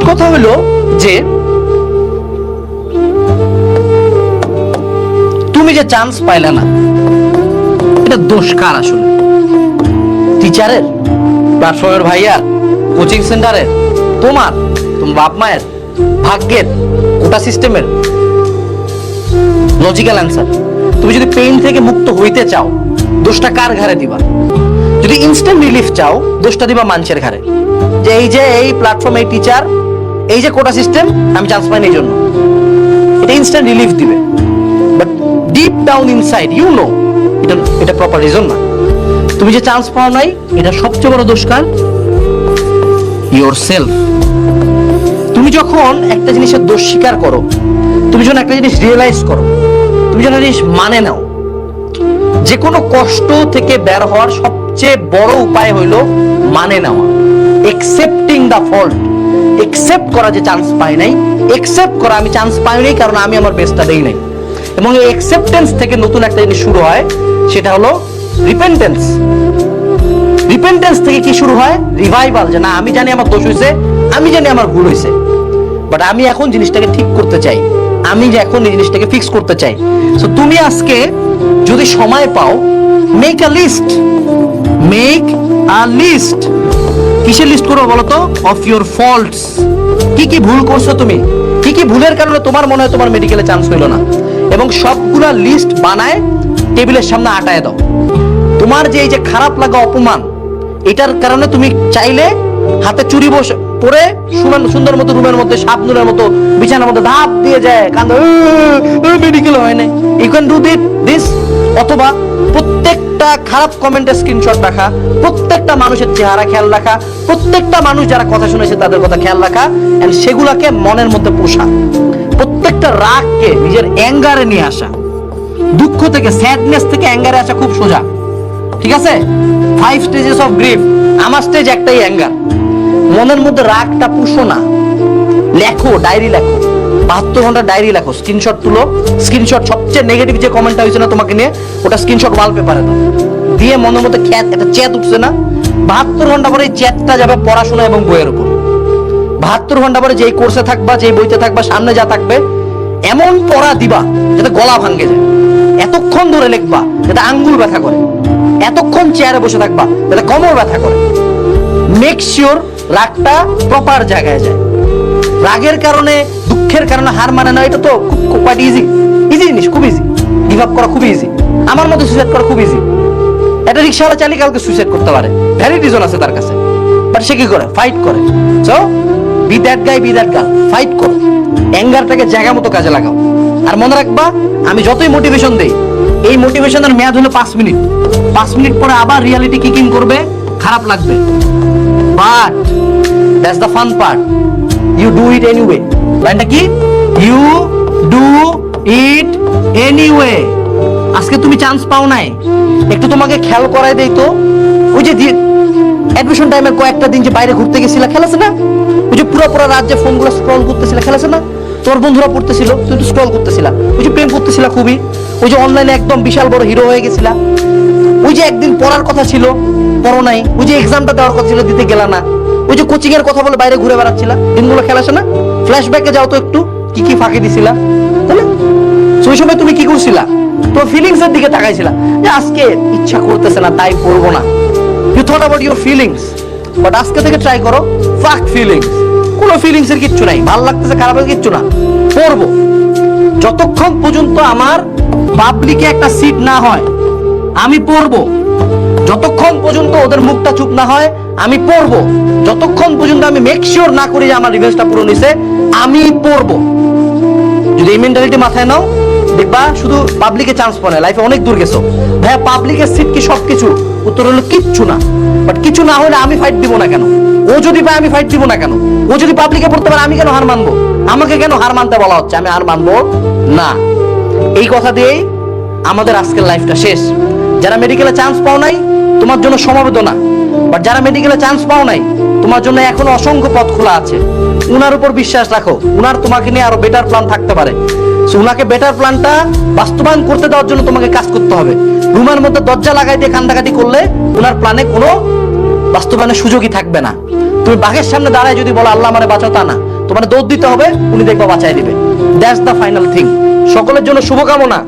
কথা হলো যে তুমি যে চান্স পাইলে না, এটা দোষ কার আসলে? টিচারের, প্ল্যাটফর্মের ভাইয়া, কোচিং সেন্টারের, তোমার বাপ মায়ের, ভাগ্যের, কোটা সিস্টেমের? Logical answer. তুমি যদি পেইন থেকে মুক্ত হইতে চাও, দোষটা কার ঘাড়ে দিবা? যদি ইনস্ট্যান্ট রিলিফ চাও, দোষটা দিবা মানুষের ঘাড়ে, যে এই প্ল্যাটফর্ম, এই টিচার, এই যে কোটা সিস্টেম, আমি চান্স পাইনি এই জন্য। এটা ইনস্ট্যান্ট রিলিফ দিবে, but deep down inside you know এটা প্রপার রিজন না। তুমি যে চান্স পাও নাই, এটা সবচেয়ে বড় দোষ কার? ইয়োরসেলফ। তুমি যখন একটা জিনিসের দোষ স্বীকার করো, তুমি যখন একটা জিনিস রিয়েলাইজ করো, তুমি যখন জিনিস মানে নাও, যে কোনো কষ্ট থেকে বের হওয়ার সবচেয়ে বড় উপায় হইলো মানে নেওয়া, একসেপ্টিং দ্য ফল্ট, একসেপ্ট করা যে চান্স পাই নাই, একসেপ্ট করা আমি চান্স পাই নাই কারণ আমি আমার বেস্টটা দেই নাই। এবং এই একসেপ্টেন্স থেকে নতুন একটা জিনিস শুরু হয়, সেটা হলো রিপেন্টেন্স। রিপেন্টেন্স থেকে কি শুরু হয়? রিভাইভাল, যে না আমি জানি আমার দোষ হয়েছে, আমি জানি আমার ভুল হয়েছে, বাট আমি এখন জিনিসটাকে ঠিক করতে চাই, আমি যে এখন এই জিনিসটাকে ফিক্স করতে চাই। সো তুমি আজকে যদি সময় পাও, make a list, make a list. কিসের লিস্ট করবো বলো তো? Of your faults. কি কি ভুল করছো তুমি, কি কি ভুলের কারণে তোমার মনে হয় তোমার মেডিকেলে চান্স হইলো না, এবং সবগুলা লিস্ট বানায় টেবিলের সামনে আটায় দাও। তোমার যে এই যে খারাপ লাগা, অপমান, এটার কারণে তুমি চাইলে হাতে চুরি বসে পরে সুন্দর মতো রুমের মধ্যে শাবনুরের মতো বিছানার মধ্যে ধাপ দিয়ে যায়, কান্দে, মেডিকেল হয় না। You can do this. অথবা প্রত্যেকটা খারাপ কমেন্টের স্ক্রিনশট রাখা, প্রত্যেকটা মানুষের চেহারা খেয়াল রাখা, প্রত্যেকটা মানুষ যারা কথা শুনেছে তাদের কথা খেয়াল রাখা, এন্ড সেগুলাকে মনের মধ্যে পোষা। প্রত্যেকটা রাগকে নিজের অ্যাঙ্গারে নিয়ে আসা। দুঃখ থেকে, স্যাডনেস থেকে অ্যাঙ্গারে আসা খুব সোজা, ঠিক আছে? 5 স্টেজেস অফ গ্রিফ। আমার স্টেজ একটাই, অ্যাঙ্গার। মনের মধ্যে রাগটা পুষো না, লেখো, ডায়েরি লেখো, 72 ঘন্টা ডায়েরি লেখো, স্ক্রিনশট তুলো। স্ক্রিনশট সবচেয়ে নেগেটিভ যে কমেন্টটা হয়েছে না তোমাকে নিয়ে, ওটা স্ক্রিনশট ওয়ালপেপারে দাও, দিয়ে মনের মধ্যে একটা চ্যাট উঠছে না, 72 ঘন্টা পরে এই চ্যাটটা যাবে পড়াশোনা এবং বইয়ের উপর। 72 ঘন্টা পরে যেই কোর্সে থাকবা, যেই বইতে থাকবা, সামনে যা থাকবে, এমন পড়া দিবা যাতে গলা ভাঙ্গে যায়। এতক্ষণ ধরে লিখবা যাতে আঙ্গুল ব্যথা করে, এতক্ষণ চেয়ারে বসে থাকবা যাতে কোমর ব্যথা করে। মেক শিওর রাগটা প্রপার জায়গায় যায়। রাগের কারণে, দুঃখের কারণে হার মানে না, এটা তো খুব কোয়াইট ইজি জিনিস, খুব ইজি। গিভ আপ করা খুব ইজি, আমার মতো সুইসাইড করা খুব ইজি। একটা রিক্সাওয়ালা চালিয়ে কালকে সুইসাইড করতে পারে, ভ্যালিড রিজন আছে তার কাছে, বাট সে কি করে? ফাইট করে। So be that guy, be that girl, fight করো, অ্যাঙ্গারটাকে জায়গা মতো কাজে লাগাও। আর মনে রাখবা, আমি যতই মোটিভেশন দেই, এই মোটিভেশনের মেয়াদ হলো 5 মিনিট। 5 মিনিট পরে আবার রিয়ালিটি কিকিং করবে, খারাপ লাগবে, but that's the fun part, you do it anyway. লাইনটা কি? You do it anyway. আজকে তুমি চান্স পাও নাই, একটু তোমাকে খেয়াল করাই দেই তো, ওই যে অ্যাডমিশন টাইমে কয়েকটা দিন যে বাইরে ঘুরতে গেছিলা, খেলেছে না? ওই যে পুরো রাত যে ফোনগুলো স্ক্রল করতেছিলা, খেলেছে না? তোর বন্ধুরা পড়তেছিল, তুই একটু স্ক্রল করতেছিলা। ওই যে প্রেম করতেছিলা খুবই, ওই যে অনলাইনে একদম বিশাল বড় হিরো হয়ে গেছিলা। ওই যে একদিন পড়ার কথা ছিল, পড়ো নাই। ওই যে এক্সামটা দেওয়ার কথা ছিল, দিতে গেলা না। ওই যে কোচিং এর কথা বলে বাইরে ঘুরে বেড়াচ্ছিলা, দিনগুলো খেলাছে না? ফ্ল্যাশব্যাকে যাও তো একটু, কি কি ফাঁকি দিছিলা, তাই না? ওই সময় তুমি কি করছিলা? তো ফিলিংস এর দিকে তাকাইছিলা, যে আজকে ইচ্ছা করতেছে না, তাই পড়বো না। You thought about your feelings, but আজকে থেকে ট্রাই করো, ফাক ফিলিংস। কোনো ফিলিংস এর কিচ্ছু নাই, ভালো লাগতেছে, খারাপ লাগছে কিচ্ছু না, পড়বো। যতক্ষণ পর্যন্ত আমার পাবলিকে একটা সিট না হয়, আমি পড়বো। যতক্ষণ পর্যন্ত ওদের মুখটা চুপ না হয়, আমি পড়বো। যতক্ষণ পর্যন্ত আমি মেক শিওর না করি যে আমার রিভেঞ্জটা পূরণ হয়েছে, আমি পড়বো। যদি এই মেন্টালিটি মাথায় নাও, দেখবা শুধু পাবলিকে চান্স পড়ে, লাইফে অনেক দূর গেছো। ভাইয়া পাবলিকের সিট কি সবকিছু? উত্তর হলো কিচ্ছু না। বাট কিছু না হলে আমি ফাইট দিব না কেন? ও যদি পায় আমি ফাইট দিব না কেন? ও যদি পাবলিকে পড়তে পারে আমি কেন হার মানবো? আমাকে কেন হার মানতে বলা হচ্ছে? আমি হার মানবো না। এই কথা দিয়েই আমাদের আজকের লাইফটা শেষ। যারা মেডিকেলে চান্স পাও নাই, তোমার জন্য সমবেদনা। বাট যারা মেডিকেলে চান্স পাও নাই, তোমার জন্য এখনো অসংখ্য পথ খোলা আছে। উনার উপর বিশ্বাস রাখো, উনার তোমাকে নিয়ে আরো বেটার প্ল্যান থাকতে পারে। উনাকে বেটার প্ল্যানটা বাস্তবায়ন করতে দেওয়ার জন্য তোমাকে কাজ করতে হবে। রুমের মধ্যে দরজা লাগাই দিয়ে কান্দাকাটি করলে উনার প্ল্যানে কোনো বাস্তবায়নের সুযোগই থাকবে না। তুমি বাঘের সামনে দাঁড়ায় যদি বলো আল্লাহ আমারে বাঁচাও, তা না, তোমার দৌড় দিতে হবে, উনি দেখবা বাঁচাই দিবে। That's the final thing. সকলের জন্য শুভকামনা।